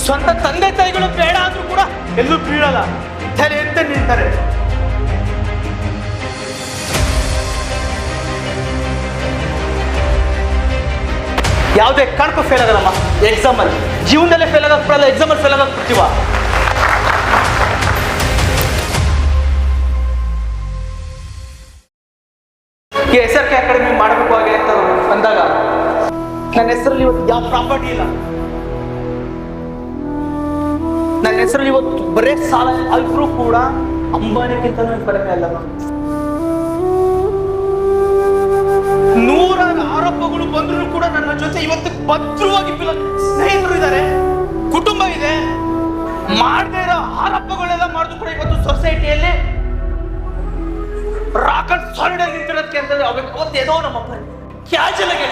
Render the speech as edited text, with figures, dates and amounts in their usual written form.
ಸ್ವಂತ ತಂದೆ ತಾಯಿಗಳು ಬೇಡ ಅಂದ್ರೂ ಕೂಡ ಎಲ್ಲೂ ಬೀಳಲ್ಲ, ತಲೆ ಎತ್ತ ನಿಲ್ತಾರೆ. ಯಾವುದೇ ಕಾರಣಕ್ಕೂ ಫೇಲ್ ಆಗಲ್ಲಮ್ಮ ಎಕ್ಸಾಮಲ್ಲಿ. ಜೀವನದಲ್ಲೇ ಫೇಲ್ ಆಗಕ್ಬಿಡಲ್ಲ, ಎಕ್ಸಾಮಲ್ಲಿ ಫೇಲ್ ಆಗಕ್ಬಿಡ್ತೀವ. SRK ಅಕಾಡೆಮಿ ಮಾಡಬೇಕು ಹಾಗೆ ಅಂತ ಅಂದಾಗ ನನ್ನ ಹೆಸರಲ್ಲಿ ಇವತ್ತು ಯಾವ ಪ್ರಾಪರ್ಟಿ ಇಲ್ಲ. ನನ್ನ ಹೆಸರಲ್ಲಿ ಇವತ್ತು ಬರೇ ಸಾಲ ಅಲ್ಪರೂ ಕೂಡ ಅಂಬಾನಿಗಿಂತ ಕಡಿಮೆ ಅಲ್ಲ. ನೂರಾರು ಆರೋಪಗಳು ಬಂದ್ರು ಕೂಡ ನನ್ನ ಜೊತೆ ಇವತ್ತು ಭದ್ರವಾಗಿ ಸ್ನೇಹಿತರು ಇದ್ದಾರೆ, ಕುಟುಂಬ ಇದೆ. ಮಾಡದೇ ಇರೋ ಆರೋಪಗಳೆಲ್ಲ ಮಾಡಿದ್ರು ಕೂಡ ಇವತ್ತು ಸೊಸೈಟಿಯಲ್ಲಿ ರಾಕೆಟ್ ಸಾಲಿಡ್ ಆಗಿ ನಿಂತಿರೋದಕ್ಕೆ ಅಂತಂದ್ರೆ ಅವತ್ತೇನೋ ನಮ್ಮಪ್ಪ ಕ್ಯಾಜಲ್ ಆಗಿ